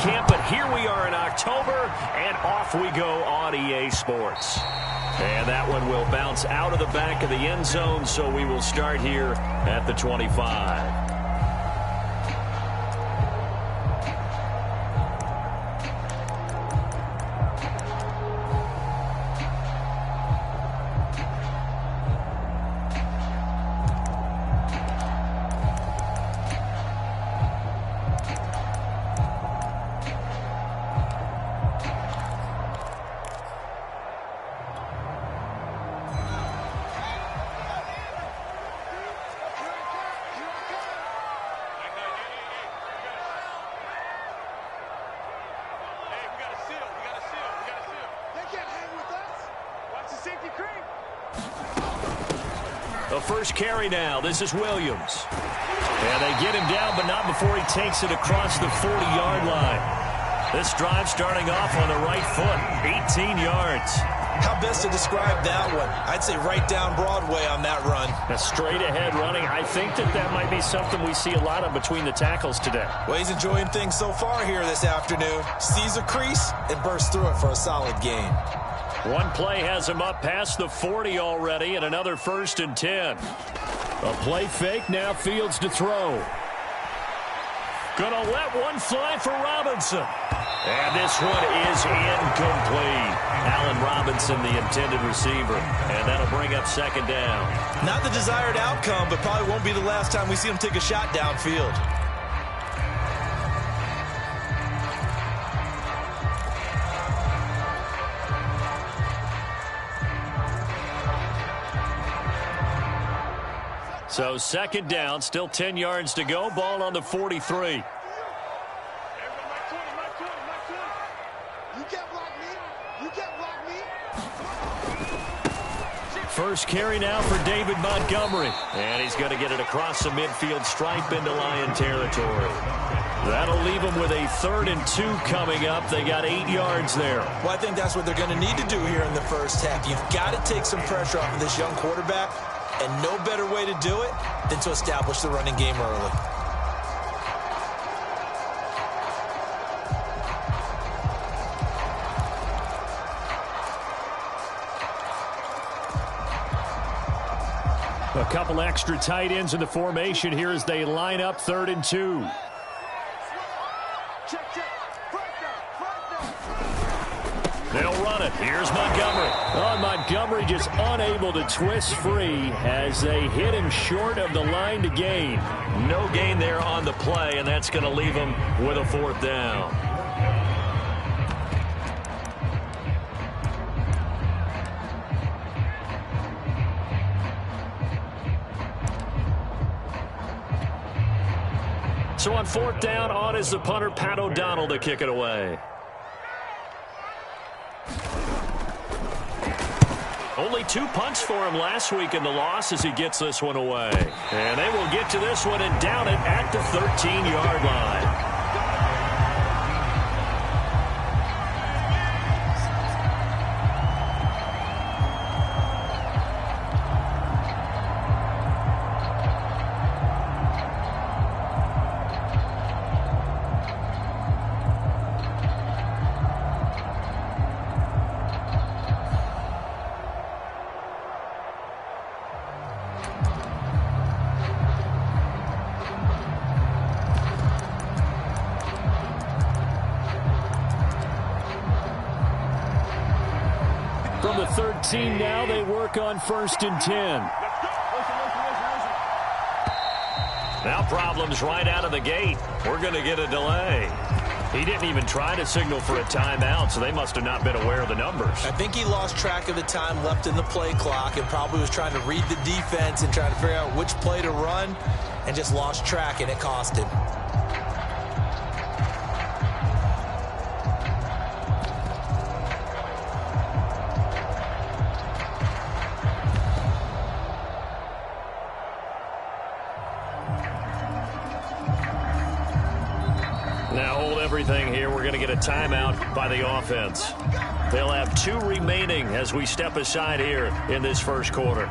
camp, but here we are in October, and off we go on EA Sports. And that one will bounce out of the back of the end zone, so we will start here at the 25. The first carry now. This is Williams. And they get him down, but not before he takes it across the 40-yard line. This drive starting off on the right foot, 18 yards. How best to describe that one? I'd say right down Broadway on that run. A straight-ahead running. I think that might be something we see a lot of between the tackles today. Well, he's enjoying things so far here this afternoon. Sees a crease and bursts through it for a solid gain. One play has him up past the 40 already, and another 1st and 10. A play fake, now Fields to throw. Gonna let one fly for Robinson. And this one is incomplete. Allen Robinson, the intended receiver. And that'll bring up 2nd down. Not the desired outcome, but probably won't be the last time we see him take a shot downfield. So 2nd down, still 10 yards to go. Ball on the 43. First carry now for David Montgomery. And he's going to get it across the midfield stripe into Lion territory. That'll leave them with a 3rd and 2 coming up. They got 8 yards there. Well, I think that's what they're going to need to do here in the first half. You've got to take some pressure off of this young quarterback. And no better way to do it than to establish the running game early. A couple extra tight ends in the formation here as they line up 3rd and 2. They'll run it. Here's Montgomery. Oh, Montgomery just unable to twist free as they hit him short of the line to gain. No gain there on the play, and that's going to leave him with a 4th down. So on 4th down, on is the punter, Pat O'Donnell, to kick it away. Only 2 punts for him last week in the loss as he gets this one away. And they will get to this one and down it at the 13-yard line. From the 13 now, they work on 1st and 10. Now problems right out of the gate. We're going to get a delay. He didn't even try to signal for a timeout, so they must have not been aware of the numbers. I think he lost track of the time left in the play clock and probably was trying to read the defense and trying to figure out which play to run and just lost track, and it cost him. Now hold everything here. We're going to get a timeout by the offense. They'll have 2 remaining as we step aside here in this first quarter.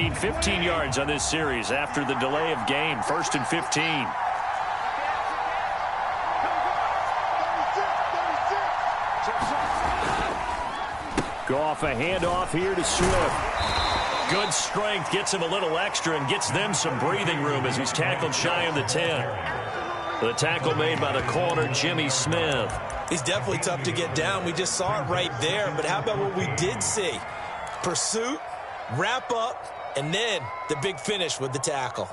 need 15 yards on this series after the delay of game. 1st and 15. Goff, a handoff here to Swift. Good strength, gets him a little extra and gets them some breathing room as he's tackled shy of the 10. The tackle made by the corner, Jimmy Smith. He's definitely tough to get down. We just saw it right there. But how about what we did see? Pursuit, wrap up, and then the big finish with the tackle.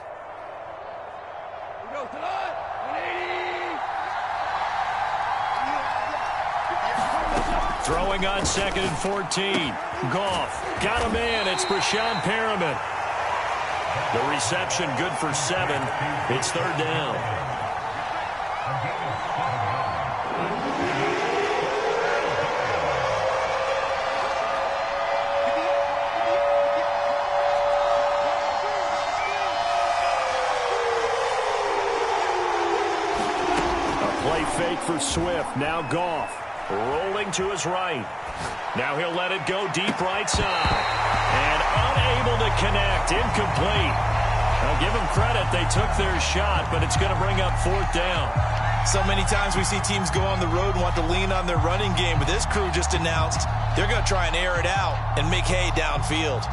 Throwing on 2nd and 14. Goff got a man. It's Breshad Perriman. The reception good for 7. It's 3rd down. A play fake for Swift. Now Goff. Rolling to his right. Now he'll let it go deep right side. And unable to connect. Incomplete. I'll give them credit. They took their shot, but it's going to bring up 4th down. So many times we see teams go on the road and want to lean on their running game, but this crew just announced they're going to try and air it out and make hay downfield.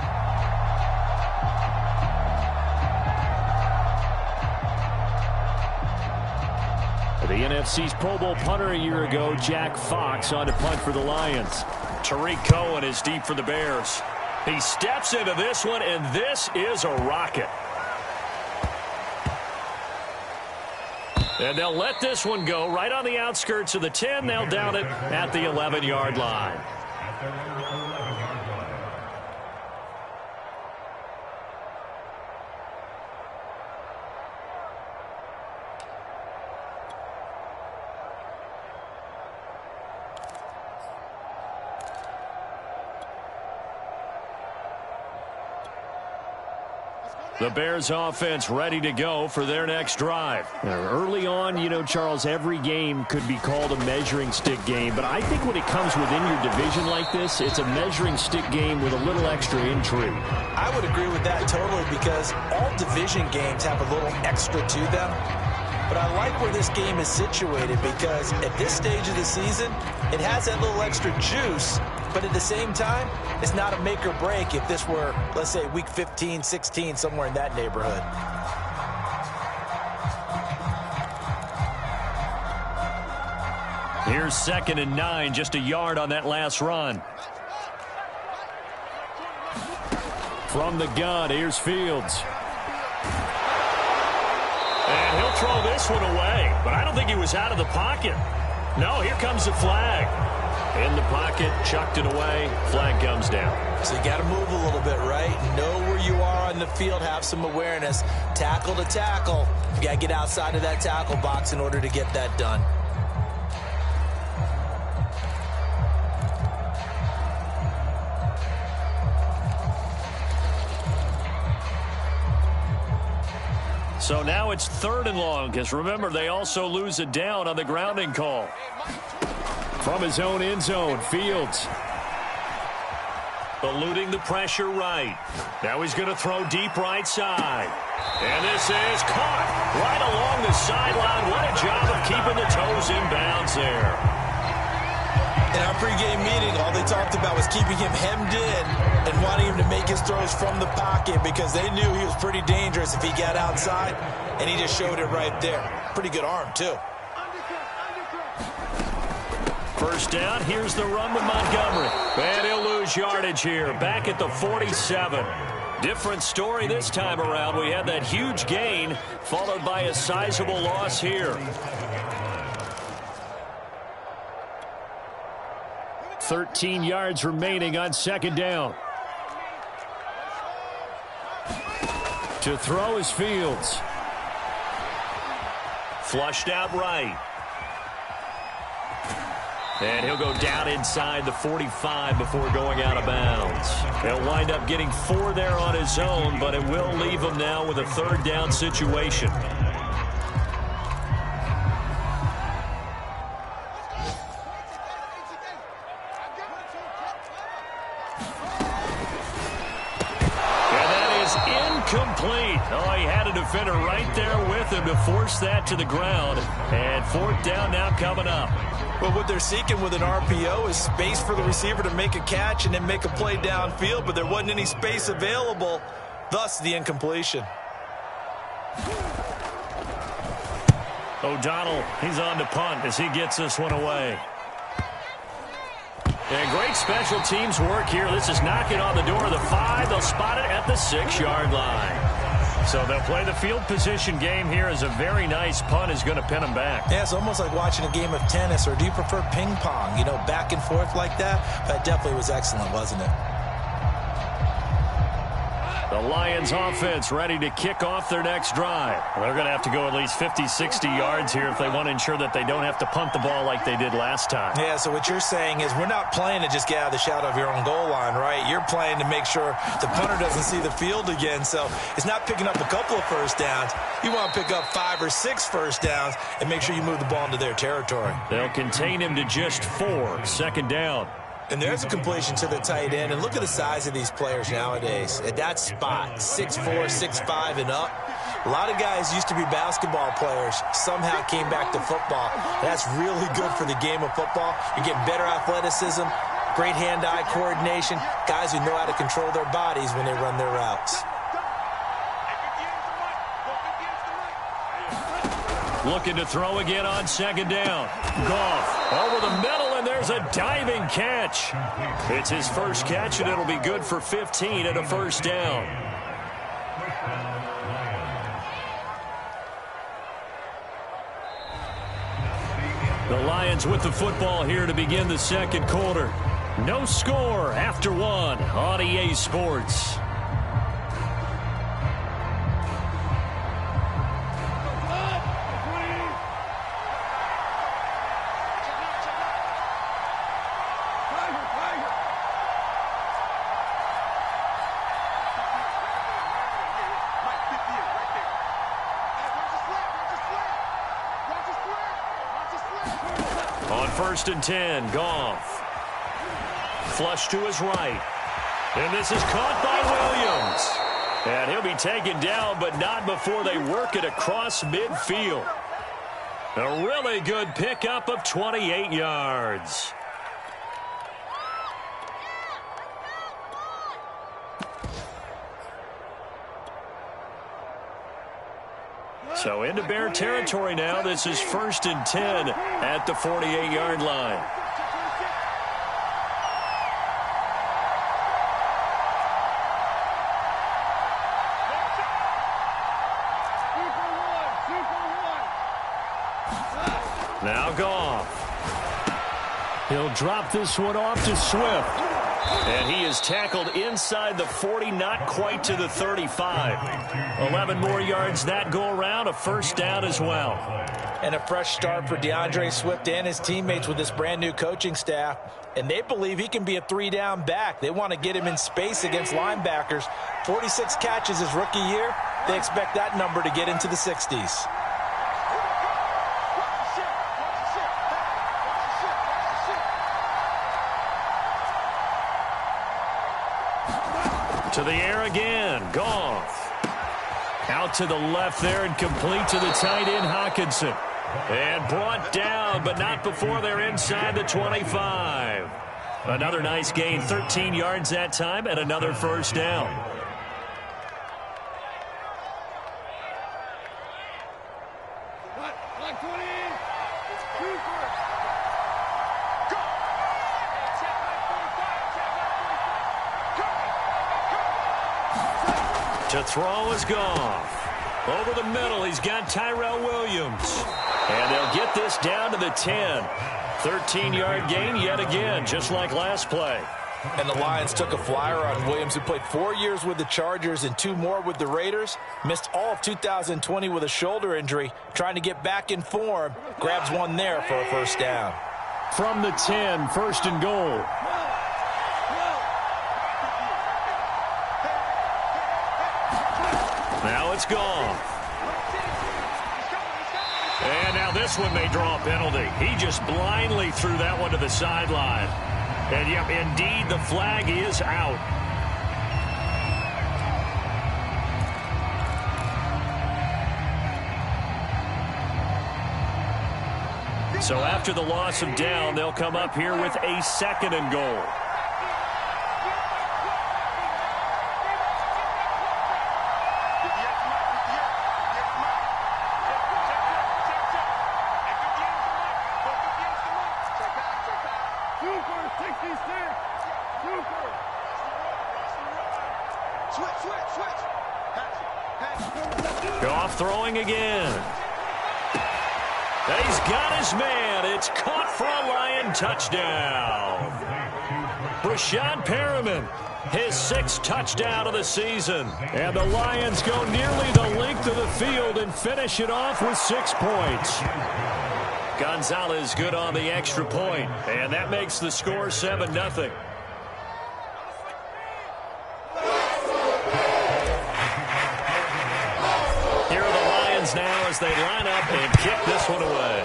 The NFC's Pro Bowl punter a year ago, Jack Fox, on to punt for the Lions. Tariq Cohen is deep for the Bears. He steps into this one, and this is a rocket. And they'll let this one go right on the outskirts of the 10. They'll down it at the 11-yard line. The Bears offense ready to go for their next drive. Early on, you know, Charles, every game could be called a measuring stick game. But I think when it comes within your division like this, it's a measuring stick game with a little extra intrigue. I would agree with that totally because all division games have a little extra to them. But I like where this game is situated because at this stage of the season, it has that little extra juice. But at the same time, it's not a make or break if this were, let's say, week 15, 16, somewhere in that neighborhood. Here's 2nd and 9, just a yard on that last run. From the gun, here's Fields. And he'll throw this one away, but I don't think he was out of the pocket. No, here comes the flag. In the pocket, chucked it away, flag comes down. So you got to move a little bit, right? Know where you are on the field, have some awareness. Tackle to tackle. You got to get outside of that tackle box in order to get that done. So now it's 3rd and long, because remember, they also lose it down on the grounding call. From his own end zone, Fields. Eluding the pressure right. Now he's going to throw deep right side. And this is caught right along the sideline. What a job of keeping the toes in bounds there. In our pregame meeting, all they talked about was keeping him hemmed in and wanting him to make his throws from the pocket because they knew he was pretty dangerous if he got outside, and he just showed it right there. Pretty good arm, too. 1st down, here's the run with Montgomery. And he'll lose yardage here, back at the 47. Different story this time around. We had that huge gain, followed by a sizable loss here. 13 yards remaining on 2nd down. To throw is Fields. Flushed out right. And he'll go down inside the 45 before going out of bounds. He'll wind up getting 4 there on his own, but it will leave him now with a 3rd down situation. Oh, he had a defender right there with him to force that to the ground. And 4th down now coming up. Well, what they're seeking with an RPO is space for the receiver to make a catch and then make a play downfield, but there wasn't any space available, thus the incompletion. O'Donnell, he's on to punt as he gets this one away. And great special teams work here. This is knocking on the door of the 5. They'll spot it at the 6-yard line. So they'll play the field position game here as a very nice punt is going to pin them back. Yeah, it's almost like watching a game of tennis, or do you prefer ping pong? You know, back and forth like that? That definitely was excellent, wasn't it? The Lions offense ready to kick off their next drive. They're going to have to go at least 50, 60 yards here if they want to ensure that they don't have to punt the ball like they did last time. Yeah, so what you're saying is we're not playing to just get out of the shadow of your own goal line, right? You're playing to make sure the punter doesn't see the field again. So it's not picking up a couple of first downs. You want to pick up 5 or 6 first downs and make sure you move the ball into their territory. They'll contain him to just 4. 2nd down. And there's a completion to the tight end. And look at the size of these players nowadays. At that spot, 6'4", 6'5", and up. A lot of guys used to be basketball players, somehow came back to football. That's really good for the game of football. You're getting better athleticism, great hand-eye coordination, guys who know how to control their bodies when they run their routes. Looking to throw again on 2nd down. Goff over the middle, and there's a diving catch. It's his first catch, and it'll be good for 15 and a 1st down. The Lions with the football here to begin the 2nd quarter. No score after 1 on EA Sports. On 1st and 10, Goff. Flush to his right. And this is caught by Williams. And he'll be taken down, but not before they work it across midfield. A really good pickup of 28 yards. So into Bear territory now. This is 1st and 10 at the 48-yard line. Now Goff. He'll drop this one off to Swift. And he is tackled inside the 40, not quite to the 35. 11 more yards that go around, a 1st down as well. And a fresh start for DeAndre Swift and his teammates with this brand-new coaching staff. And they believe he can be a 3-down back. They want to get him in space against linebackers. 46 catches his rookie year. They expect that number to get into the 60s. To the air again, Goff. Out to the left there and complete to the tight end, Hockenson. And brought down, but not before they're inside the 25. Another nice gain, 13 yards that time, and another 1st down. To throw is Goff. Over the middle, he's got Tyrell Williams. And they'll get this down to the 10. 13-yard gain yet again, just like last play. And the Lions took a flyer on Williams, who played 4 years with the Chargers and 2 more with the Raiders. Missed all of 2020 with a shoulder injury. Trying to get back in form. Grabs one there for a 1st down. From the 10, 1st and goal. Now it's Goff. And now this one may draw a penalty. He just blindly threw that one to the sideline. And, yep, indeed, the flag is out. So after the loss of down, they'll come up here with a 2nd and goal. Goff throwing again. He's got his man. It's caught for a Lion touchdown. Breshad Perriman, his 6th touchdown of the season. And the Lions go nearly the length of the field and finish it off with 6 points. Gonzalez good on the extra point, and that makes the score 7-0. Now as they line up and kick this one away.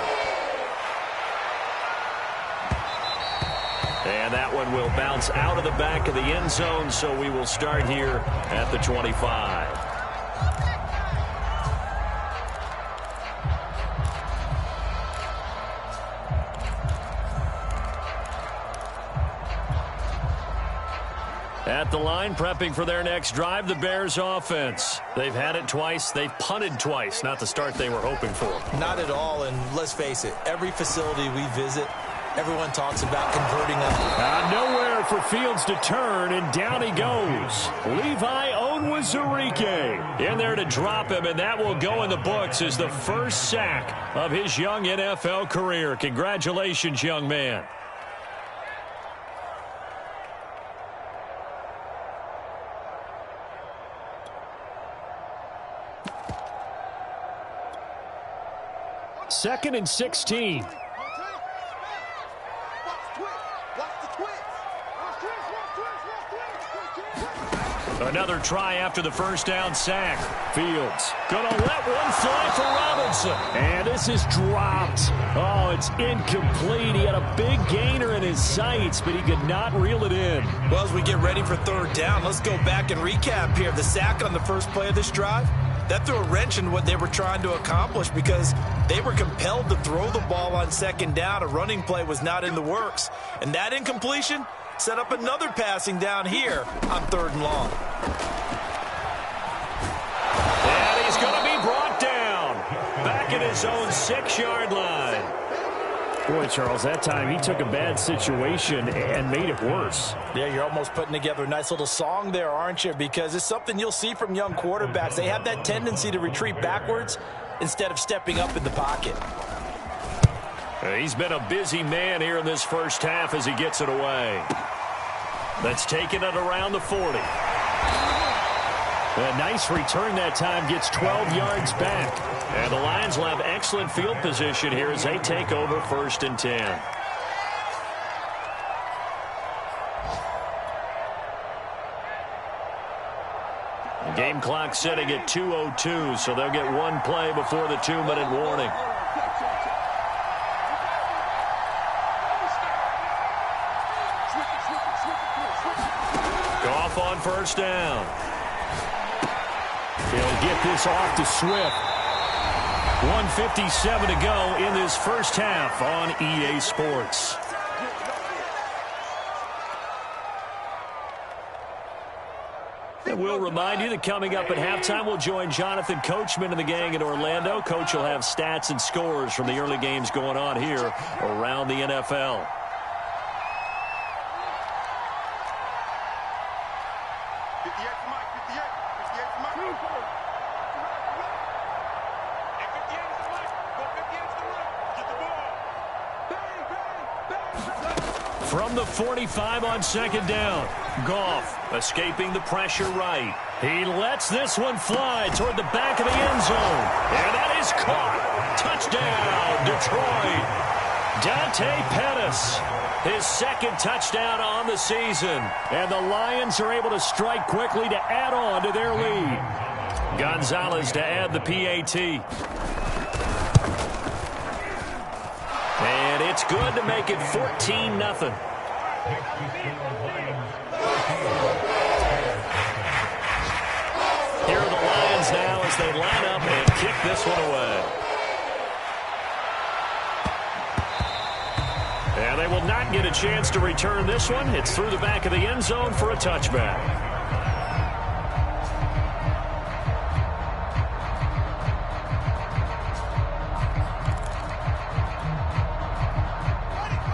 And that one will bounce out of the back of the end zone, so we will start here at the 25. At the line, prepping for their next drive, the Bears offense. They've had it twice. They've punted twice. Not the start they were hoping for. Not at all, and let's face it, every facility we visit, everyone talks about converting them. Nowhere for Fields to turn, and down he goes. Levi Onwuzurike in there to drop him, and that will go in the books as the first sack of his young NFL career. Congratulations, young man. Second and 16. Another try after the first down sack. Fields gonna let one fly for Robinson. And this is dropped. Oh, it's incomplete. He had a big gainer in his sights, but he could not reel it in. Well, as we get ready for 3rd down, let's go back and recap here. The sack on the first play of this drive, that threw a wrench in what they were trying to accomplish because they were compelled to throw the ball on 2nd down. A running play was not in the works. And that incompletion set up another passing down here on 3rd and long. And he's going to be brought down back at his own 6-yard line. Boy, Charles, that time he took a bad situation and made it worse. Yeah, you're almost putting together a nice little song there, aren't you? Because it's something you'll see from young quarterbacks. They have that tendency to retreat backwards instead of stepping up in the pocket. He's been a busy man here in this first half as he gets it away. That's taken it around the 40. A nice return that time, gets 12 yards back. And the Lions will have excellent field position here as they take over 1st and 10. The game clock setting at 2:02, so they'll get one play before the 2-minute warning. Goff on 1st down. He'll get this off to Swift. 1:57 to go in this first half on EA Sports. And we'll remind you that coming up at halftime, we'll join Jonathan Coachman and the gang in Orlando. Coach will have stats and scores from the early games going on here around the NFL. From the 45 on 2nd down. Goff escaping the pressure right. He lets this one fly toward the back of the end zone. And that is caught. Touchdown, Detroit. Dante Pettis, his 2nd touchdown on the season. And the Lions are able to strike quickly to add on to their lead. Gonzalez to add the PAT. And it's good to make it 14-0. Here are the Lions now as they line up and kick this one away. And they will not get a chance to return this one. It's through the back of the end zone for a touchback.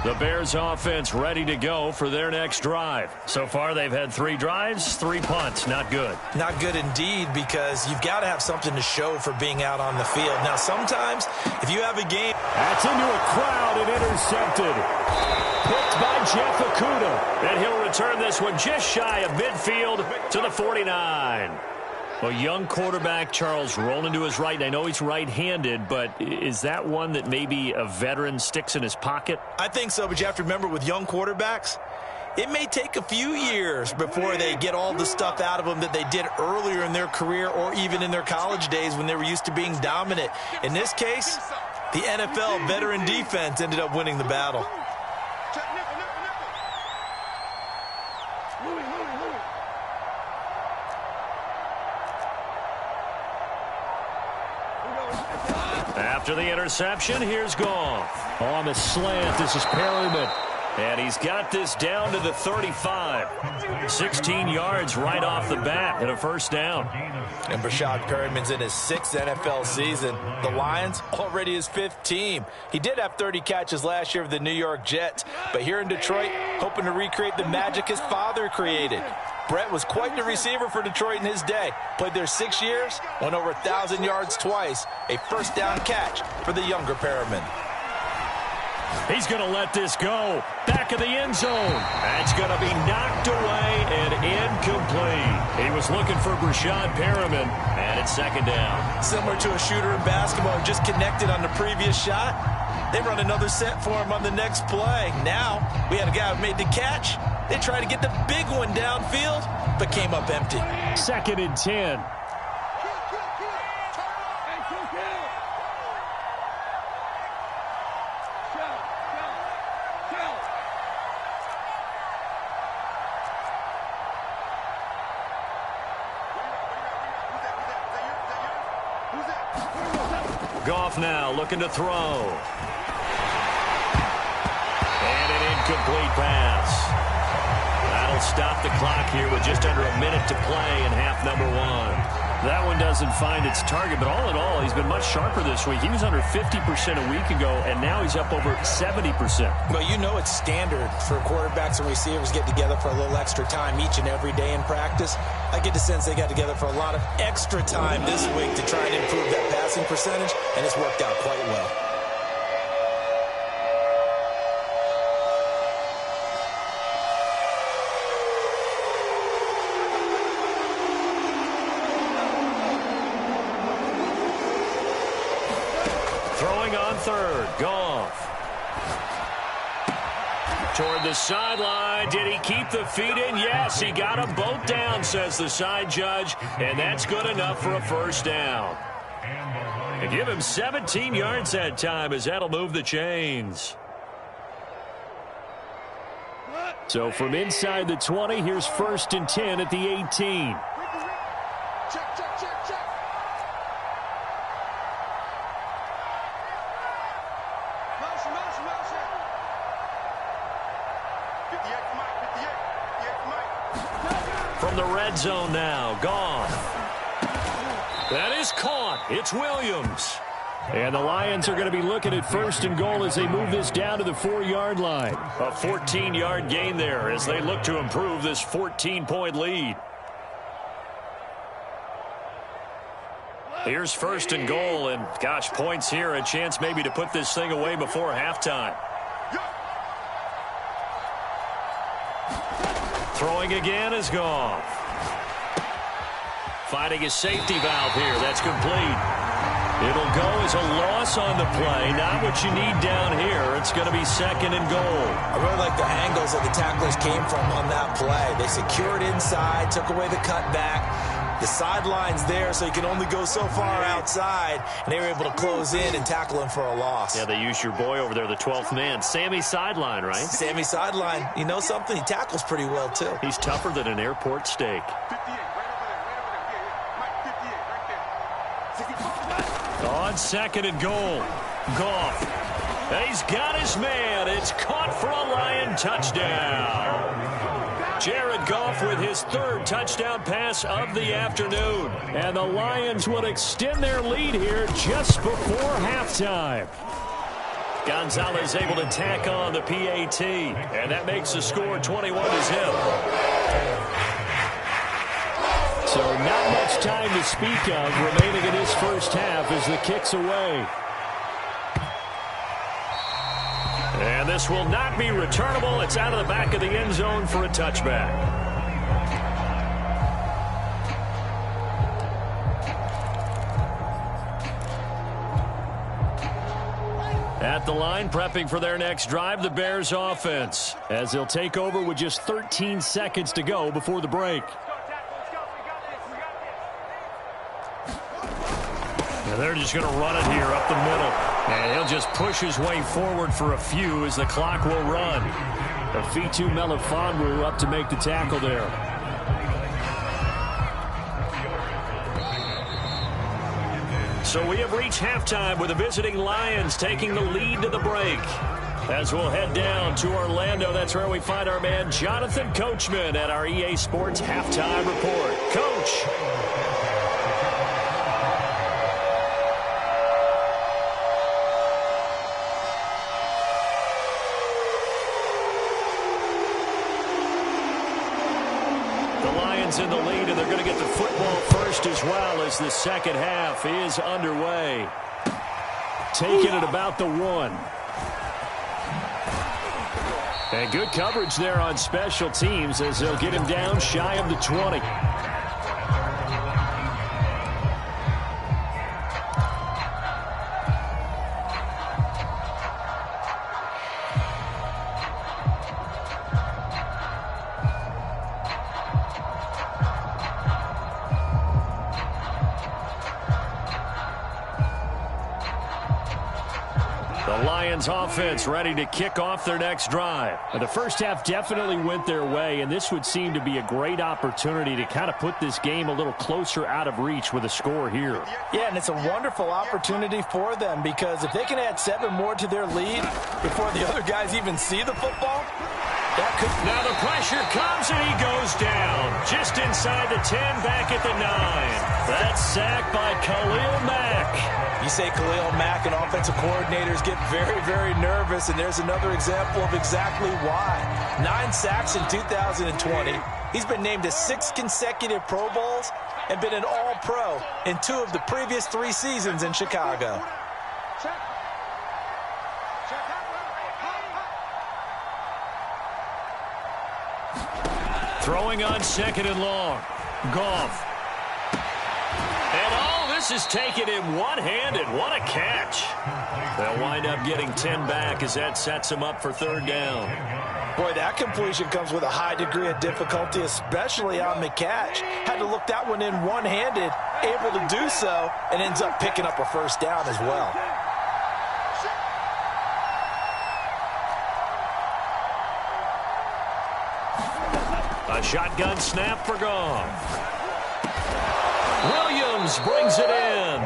The Bears offense ready to go for their next drive. So far, they've had 3 drives, 3 punts. Not good. Not good indeed, because you've got to have something to show for being out on the field. Now, sometimes, if you have a game... That's into a crowd and intercepted. Picked by Jeff Okudah. And he'll return this one just shy of midfield to the 49. A young quarterback, Charles, rolling to his right. And I know he's right-handed, but is that one that maybe a veteran sticks in his pocket? I think so, but you have to remember with young quarterbacks, it may take a few years before they get all the stuff out of them that they did earlier in their career or even in their college days when they were used to being dominant. In this case, the NFL veteran defense ended up winning the battle. After the interception, here's Goff. On the slant, this is Perryman. And he's got this down to the 35. 16 yards right off the bat and a first down. And Brashad Perryman's in his 6th NFL season. The Lions already his 5th team. He did have 30 catches last year with the New York Jets. But here in Detroit, hoping to recreate the magic his father created. Brett was quite the receiver for Detroit in his day. Played there 6 years, went over 1,000 yards twice. A first down catch for the younger Perriman. He's going to let this go. Back of the end zone. That's going to be knocked away and incomplete. He was looking for Brashad Perriman, and it's second down. Similar to a shooter in basketball, just connected on the previous shot. They run another set for him on the next play. Now, we had a guy who made the catch. They tried to get the big one downfield, but came up empty. 2nd and 10. Goff now looking to throw. And an incomplete pass. That'll stop the clock here with just under a minute to play in half number 1. That one doesn't find its target, but all in all, he's been much sharper this week. He was under 50% a week ago, and now he's up over 70%. Well, you know it's standard for quarterbacks and receivers get together for a little extra time each and every day in practice. I get the sense they got together for a lot of extra time this week to try and improve that passing percentage, and it's worked out quite well. Throwing on third, Goff. Toward the sideline. Did he keep the feet in? Yes, he got them both down, says the side judge, and that's good enough for a first down. And give him 17 yards that time, as that'll move the chains. So from inside the 20, here's 1st and 10 at the 18. From the red zone now, Goff. That is caught. It's Williams. And the Lions are going to be looking at 1st and goal as they move this down to the 4-yard line. A 14-yard gain there as they look to improve this 14-point lead. Here's 1st and goal, and gosh, points here, a chance maybe to put this thing away before halftime. Throwing again is Goff. Finding a safety valve here. That's complete. It'll go as a loss on the play. Not what you need down here. It's going to be 2nd and goal. I really like the angles that the tacklers came from on that play. They secured inside, took away the cutback. The sideline's there, so you can only go so far outside, and they were able to close in and tackle him for a loss. Yeah, they used your boy over there, the 12th man. Sammy Sideline, right? Sammy Sideline. You know something? He tackles pretty well, too. He's tougher than an airport steak. On 2nd and goal, Goff. And he's got his man. It's caught for a Lion touchdown. Jared Goff with his third touchdown pass of the afternoon. And the Lions would extend their lead here just before halftime. Gonzalez able to tack on the PAT. And that makes the score 21-0. So not much time to speak of remaining in this first half as the kick's away. And this will not be returnable. It's out of the back of the end zone for a touchback. At the line, prepping for their next drive, the Bears offense, as they'll take over with just 13 seconds to go before the break. And they're just going to run it here up the middle. And he'll just push his way forward for a few as the clock will run. Afitu Melifonwu up to make the tackle there. So we have reached halftime with the visiting Lions taking the lead to the break. As we'll head down to Orlando, that's where we find our man Jonathan Coachman at our EA Sports Halftime Report. Coach. In the lead, and they're going to get the football first as well as the second half is underway. Taking it about the 1. And good coverage there on special teams as they'll get him down shy of the 20. Offense ready to kick off their next drive. And the first half definitely went their way, and this would seem to be a great opportunity to kind of put this game a little closer out of reach with a score here. Yeah, and it's a wonderful opportunity for them because if they can add 7 more to their lead before the other guys even see the football, that could... Now the pressure comes and he goes down. Just inside the 10, back at the 9. That's sacked by Khalil Mack. You say Khalil Mack and offensive coordinators get very, very nervous, and there's another example of exactly why. 9 sacks in 2020. He's been named to 6 consecutive Pro Bowls and been an All-Pro in 2 of the previous 3 seasons in Chicago. Throwing on 2nd and long. Goff. And all this is taken in one-handed. What a catch. They'll wind up getting 10 back as that sets them up for 3rd down. Boy, that completion comes with a high degree of difficulty, especially on the catch. Had to look that one in one-handed, able to do so, and ends up picking up a 1st down as well. A shotgun snap for Goff. Williams brings it in.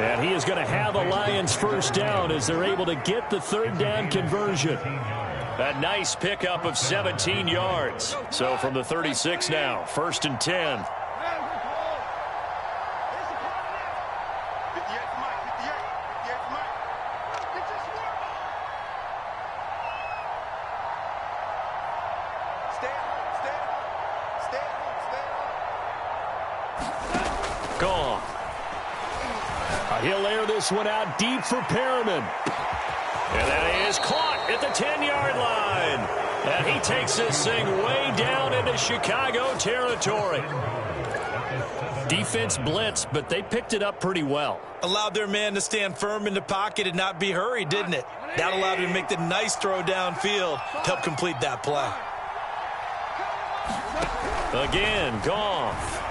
And he is going to have a Lions 1st down as they're able to get the 3rd down conversion. A nice pickup of 17 yards. So from the 36 now, 1st and 10. He'll air this one out deep for Perriman. And that is caught at the 10-yard line. And he takes this thing way down into Chicago territory. Defense blitzed, but they picked it up pretty well. Allowed their man to stand firm in the pocket and not be hurried, didn't it? That allowed him to make the nice throw downfield to help complete that play. Again, Goff.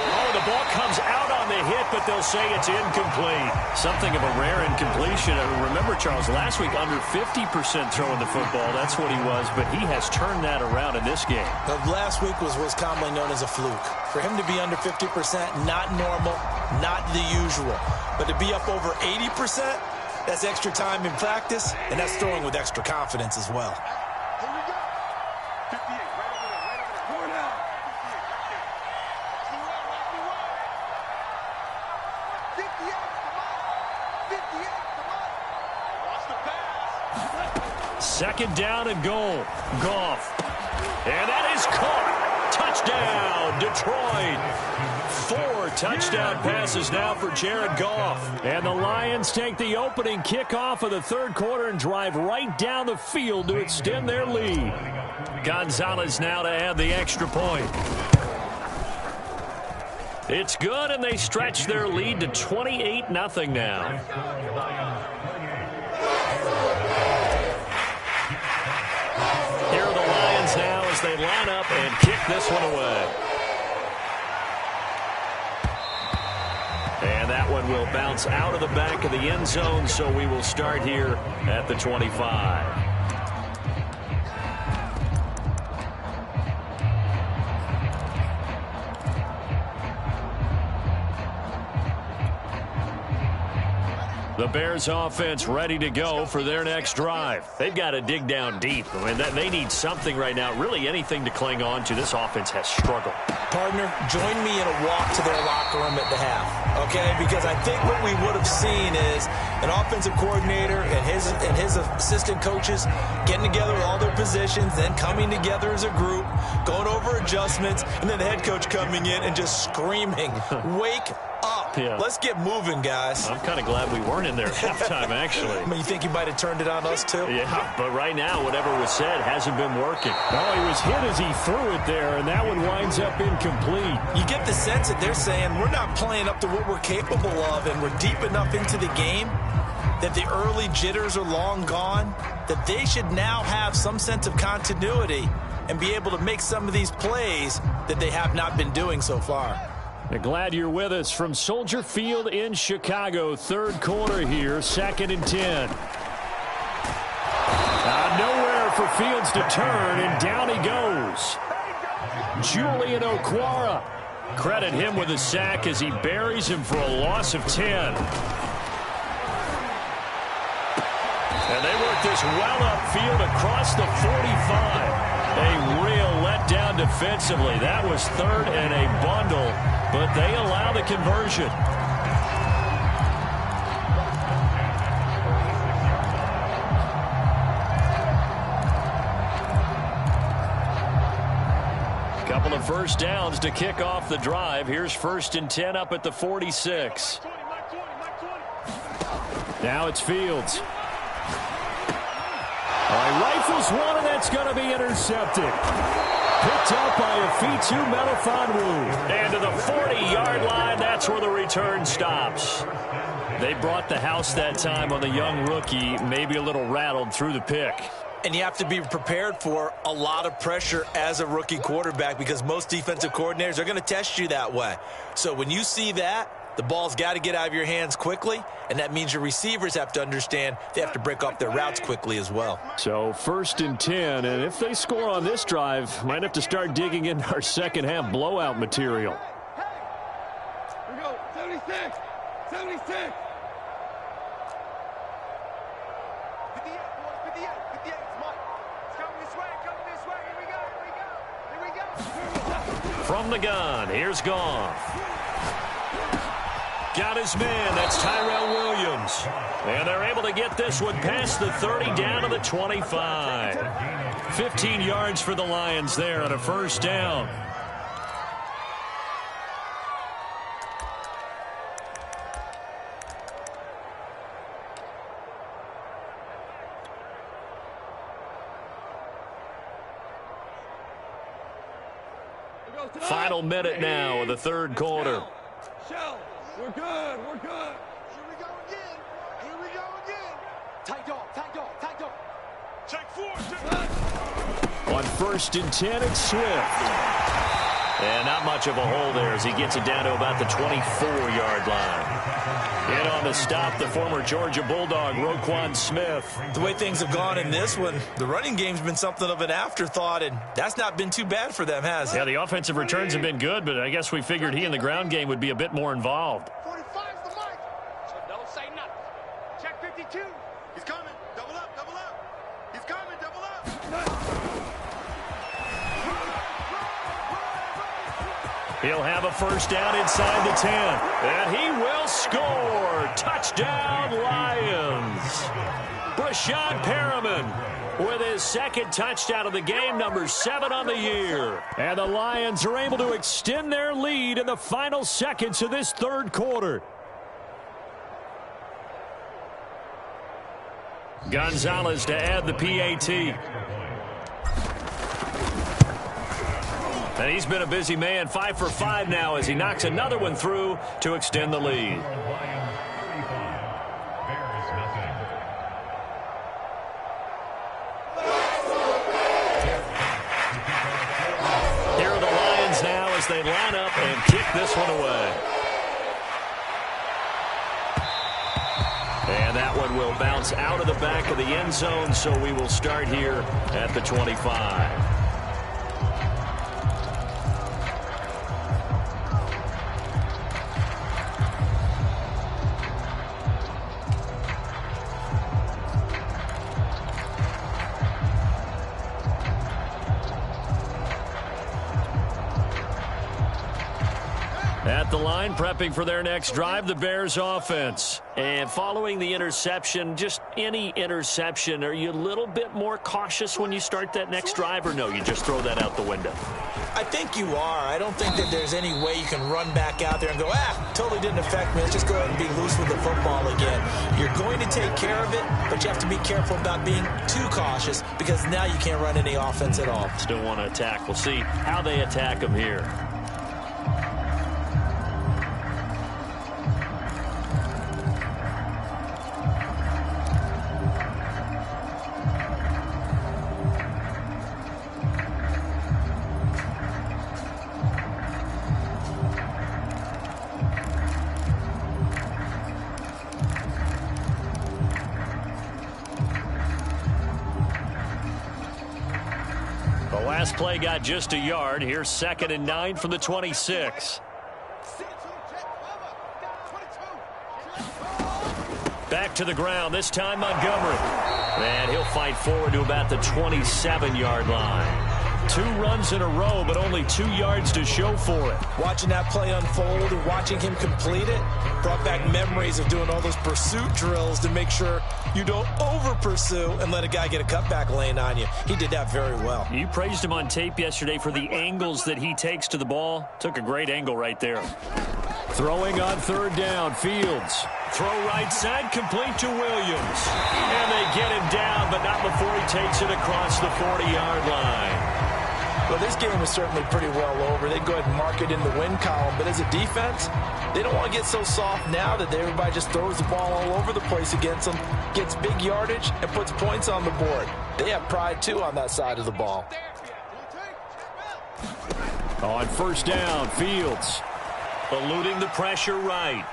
Oh, the ball comes out on the hit, but they'll say it's incomplete. Something of a rare incompletion. Remember, Charles, last week under 50% throwing the football. That's what he was, but he has turned that around in this game. Last week was what's commonly known as a fluke. For him to be under 50%, not normal, not the usual. But to be up over 80%, That's extra time in practice, and that's throwing with extra confidence as well. Here we go. 58, right over there, right over there. Four now. 58, come on. 58, come on. Watch the pass. Second down and goal. Goff. And that is caught. Touchdown, Detroit. 4 touchdown passes now for Jared Goff. And the Lions take the opening kickoff of the third quarter and drive right down the field to extend their lead. Gonzalez now to add the extra point. It's good, and they stretch their lead to 28-0 now. Here are the Lions now as they line up and kick this one away. And that one will bounce out of the back of the end zone, so we will start here at the 25. The Bears offense ready to go for their next drive. They've got to dig down deep. I mean, they need something right now, really anything to cling on to. This offense has struggled. Partner, join me in a walk to their locker room at the half, okay? Because I think what we would have seen is an offensive coordinator and his assistant coaches getting together with all their positions, then coming together as a group, going over adjustments, and then the head coach coming in and just screaming, wake up. Yeah. Let's get moving, guys. I'm kind of glad we weren't in there at halftime, actually. I mean, you think he might have turned it on us, too? Yeah, but right now, whatever was said hasn't been working. Oh, he was hit as he threw it there, and that one winds up incomplete. You get the sense that they're saying we're not playing up to what we're capable of, and we're deep enough into the game that the early jitters are long gone, that they should now have some sense of continuity and be able to make some of these plays that they have not been doing so far. Glad you're with us from Soldier Field in Chicago. Third quarter here, 2nd and 10. Nowhere for Fields to turn, and down he goes. Julian Okwara. Credit him with a sack as he buries him for a loss of 10. And they work this well upfield across the 45. A real letdown defensively. That was 3rd and a bundle, but they allow the conversion. Couple of first downs to kick off the drive. Here's 1st and 10 up at the 46. Now it's Fields. Rifles one, and that's going to be intercepted. Picked up by Afitu Melifonwu. And to the 40-yard line, that's where the return stops. They brought the house that time on the young rookie, maybe a little rattled through the pick. And you have to be prepared for a lot of pressure as a rookie quarterback because most defensive coordinators are going to test you that way. So when you see that, the ball's got to get out of your hands quickly, and that means your receivers have to understand they have to break off their routes quickly as well. So 1st and 10, and if they score on this drive, might have to start digging into our second half blowout material. Hey! Here we go. 76! 76! 58, boys. 58. 58. It's Mike. It's coming this way. Coming this way. Here we go. Here we go. Here we go. From the gun, here's Goff. Got his man. That's Tyrell Williams. And they're able to get this one past the 30 down to the 25. 15 yards for the Lions there on a first down. Final minute now of the third quarter. Shell, we're good, we're good. Here we go again. Here we go again. Tight dog, tight dog, tight dog. Check 4, check. On 1st and 10, it's Swift. And not much of a hole there as he gets it down to about the 24-yard line. In on the stop, the former Georgia Bulldog, Roquan Smith. The way things have gone in this one, the running game's been something of an afterthought, and that's not been too bad for them, has it? Yeah, the offensive returns have been good, but I guess we figured he in the ground game would be a bit more involved. 45's the mic. So don't say nothing. Check 52. He's coming. Double up, double up. He's coming, double up. He'll have a first down inside the 10. And he will score. Touchdown, Lions. Breshad Perriman with his second touchdown of the game, number 7 on the year. And the Lions are able to extend their lead in the final seconds of this third quarter. Gonzalez to add the PAT. And he's been a busy man, 5 for 5 now as he knocks another one through to extend the lead. Here are the Lions now as they line up and kick this one away. And that one will bounce out of the back of the end zone, so we will start here at the 25. At the line, prepping for their next drive, the Bears offense. And following the interception, just any interception, are you a little bit more cautious when you start that next drive, or no, you just throw that out the window? I think you are. I don't think that there's any way you can run back out there and go, totally didn't affect me. Let's just go ahead and be loose with the football again. You're going to take care of it, but you have to be careful about being too cautious because now you can't run any offense at all. Still want to attack. We'll see how they attack them here. Last play got just a yard. Here's 2nd and 9 from the 26. Back to the ground, this time Montgomery. And he'll fight forward to about the 27-yard line. 2 runs in a row, but only 2 yards to show for it. Watching that play unfold and watching him complete it brought back memories of doing all those pursuit drills to make sure you don't over-pursue and let a guy get a cutback lane on you. He did that very well. You praised him on tape yesterday for the angles that he takes to the ball. Took a great angle right there. Throwing on 3rd down, Fields. Throw right side, complete to Williams. And they get him down, but not before he takes it across the 40-yard line. Well, this game is certainly pretty well over. They go ahead and mark it in the win column. But as a defense, they don't want to get so soft now that everybody just throws the ball all over the place against them, gets big yardage, and puts points on the board. They have pride, too, on that side of the ball. On 1st down, Fields eluding the pressure right.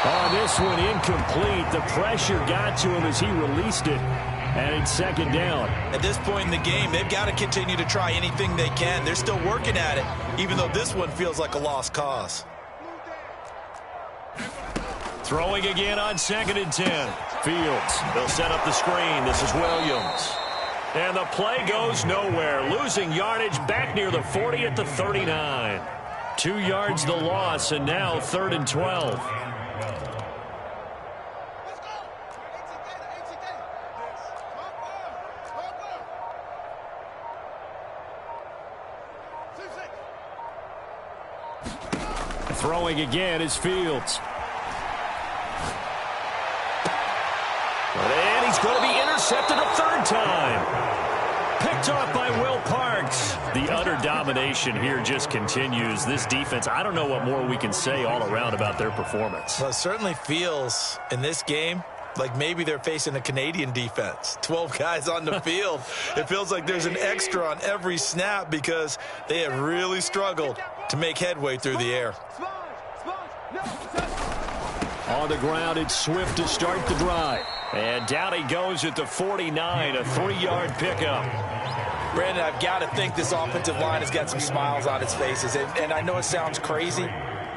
Oh, this one incomplete. The pressure got to him as he released it. And it's 2nd down. At this point in the game, they've got to continue to try anything they can. They're still working at it, even though this one feels like a lost cause. Throwing again on 2nd and 10. Fields, they'll set up the screen. This is Williams. And the play goes nowhere. Losing yardage back near the 40 at the 39. 2 yards the loss, and now 3rd and 12. Throwing again is Fields. And he's going to be intercepted a 3rd time. Picked off by Will Parks. The utter domination here just continues. This defense, I don't know what more we can say all around about their performance. Well, it certainly feels in this game like maybe they're facing a Canadian defense. 12 guys on the field. It feels like there's an extra on every snap because they have really struggled to make headway through the air. On the ground, it's Swift to start the drive. And down he goes at the 49, a 3-yard pickup. Brandon, I've got to think this offensive line has got some smiles on its faces. And I know it sounds crazy,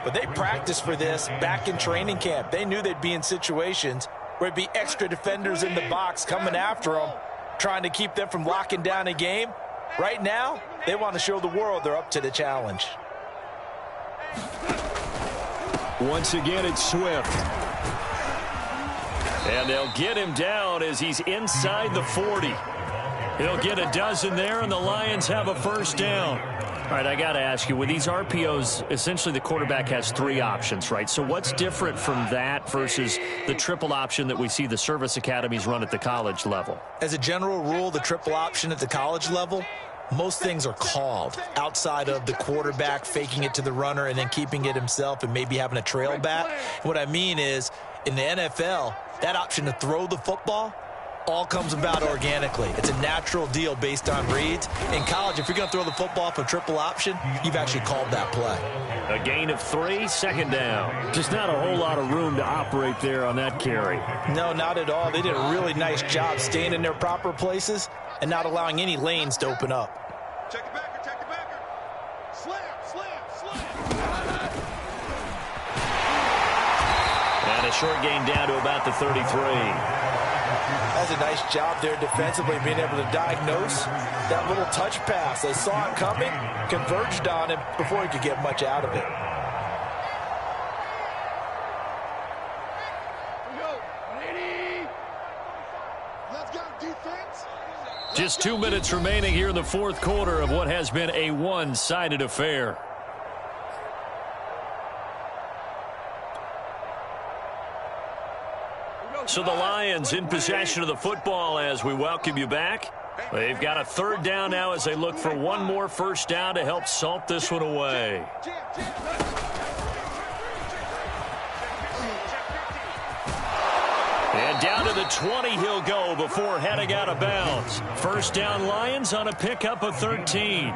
But they practiced for this back in training camp. They knew they'd be in situations where it'd be extra defenders in the box coming after them, trying to keep them from locking down a game. Right now, they want to show the world they're up to the challenge. Once again, it's Swift. And they'll get him down as he's inside the 40. He'll get a dozen there, and the Lions have a first down. All right, I got to ask you, with these RPOs, essentially the quarterback has 3 options, right? So what's different from that versus the triple option that we see the service academies run at the college level? As a general rule, the triple option at the college level, most things are called outside of the quarterback faking it to the runner and then keeping it himself and maybe having a trail back. What I mean is, in the NFL, that option to throw the football all comes about organically. It's a natural deal based on reads. In college, if you're going to throw the football for triple option, you've actually called that play. A gain of 3, second down. Just not a whole lot of room to operate there on that carry. No, not at all. They did a really nice job staying in their proper places and not allowing any lanes to open up. Check it backer, check it backer. Slam, slam, slam. And a short gain down to about the 33. That's a nice job there defensively, being able to diagnose that little touch pass. They saw it coming, converged on him before he could get much out of it. Let's go, defense. Just 2 minutes remaining here in the fourth quarter of what has been a one-sided affair. So the Lions in possession of the football as we welcome you back. They've got a third down now as they look for one more first down to help salt this one away. And down to the 20 he'll go before heading out of bounds. First down Lions on a pickup of 13.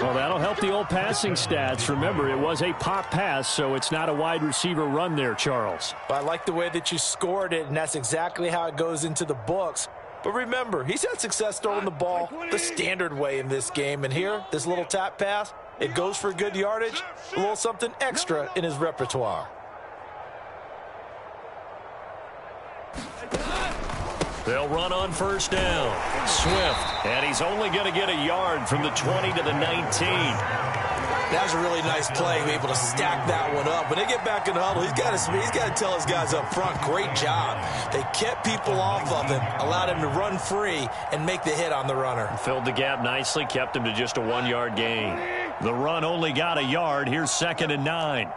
Well, that'll help the old passing stats. Remember, it was a pop pass, so it's not a wide receiver run there, Charles. But I like the way that you scored it, and that's exactly how it goes into the books. But remember, he's had success throwing the ball the standard way in this game. And here, this little tap pass, it goes for good yardage, a little something extra in his repertoire. They'll run on first down. Swift, and he's only going to get a yard from the 20 to the 19. That was a really nice play, able to stack that one up. When they get back in the huddle, he's got to tell his guys up front, great job. They kept people off of him, allowed him to run free and make the hit on the runner. Filled the gap nicely, kept him to just a 1-yard gain. The run only got a yard. Here's 2nd and 9.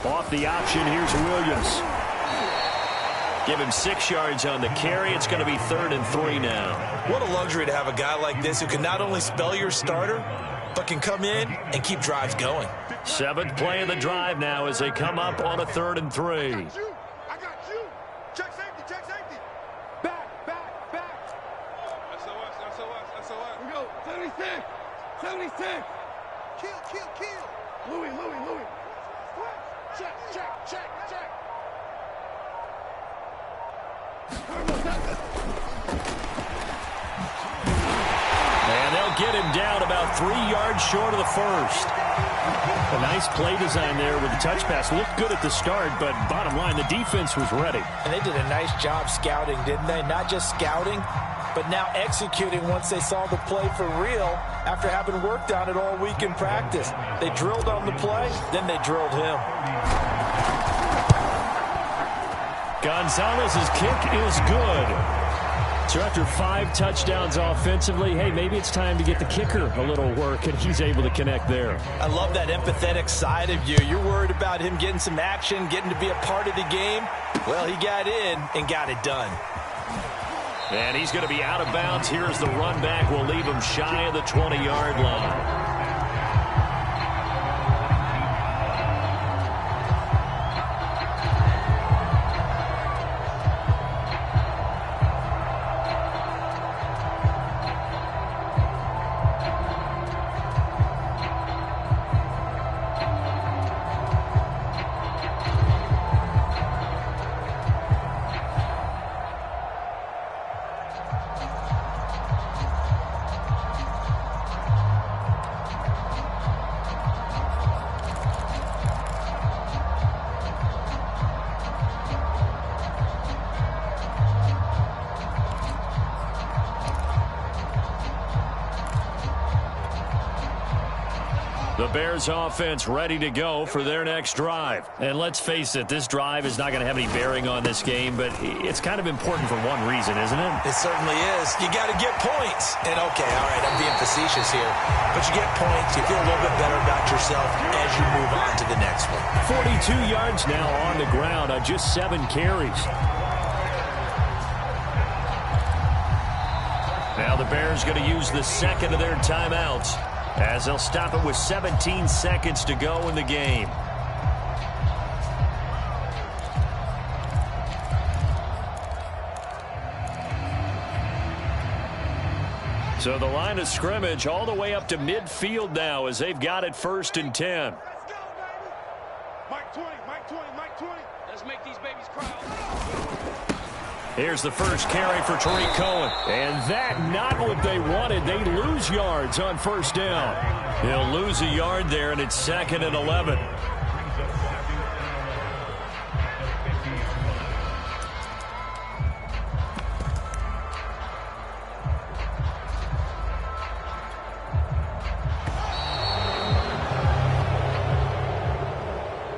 Off the option, here's Williams. Give him 6 yards on the carry. It's going to be 3rd and 3 now. What a luxury to have a guy like this who can not only spell your starter, but can come in and keep drives going. 7th play of the drive now as they come up on a 3rd and 3. I got you. Check safety, check safety. Back. SOS. We go. 76. Kill. Louis. Check. And they'll get him down about 3 yards short of the first. A nice play design there with the touch pass. Looked good at the start, but bottom line, the defense was ready. And they did a nice job scouting, didn't they? Not just scouting, but now executing once they saw the play for real after having worked on it all week in practice. They drilled on the play, then they drilled him. Gonzalez's kick is good. So after 5 touchdowns offensively, hey, maybe it's time to get the kicker a little work, and he's able to connect there. I love that empathetic side of you. You're worried about him getting some action, getting to be a part of the game. Well, he got in and got it done. And he's going to be out of bounds. Here's the run back. We'll leave him shy of the 20-yard line. The Bears offense ready to go for their next drive. And let's face it, this drive is not going to have any bearing on this game, but it's kind of important for one reason, isn't it? It certainly is. You got to get points. And okay, all right, I'm being facetious here. But you get points, you feel a little bit better about yourself as you move on to the next one. 42 yards now on the ground on just 7 carries. Now the Bears going to use the second of their timeouts as they'll stop it with 17 seconds to go in the game. So the line of scrimmage all the way up to midfield now as they've got it 1st and 10. Let's go, baby. Mike 20, Mike 20, Mike 20. Let's make these babies cry. Here's the first carry for Tariq Cohen. And that not what they wanted. They lose yards on 1st down. He'll lose a yard there, and it's 2nd and 11.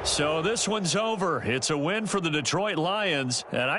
So this one's over. It's a win for the Detroit Lions, and